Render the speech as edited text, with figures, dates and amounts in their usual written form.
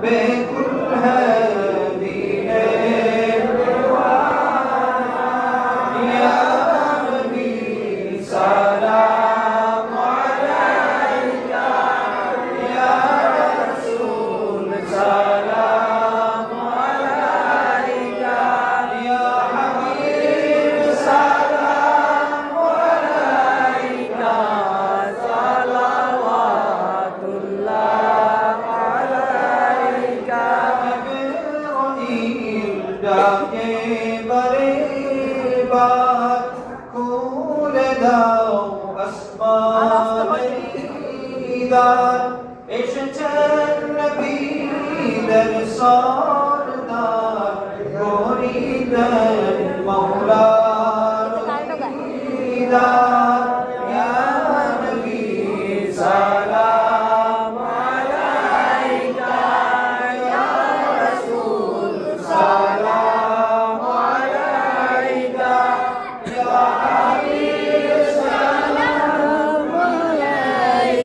बेकुल है दीने दीवाना या नबी सलाम अलैका या रसूल सलाम अलैका या हबीब सलाम अलैका सलावातुल्लाह अलैका इब्राहीम डाके बरे बात খুলে দাও আসমানের এসেছেন নবীদের সরদার গরিবের মওলার দিদার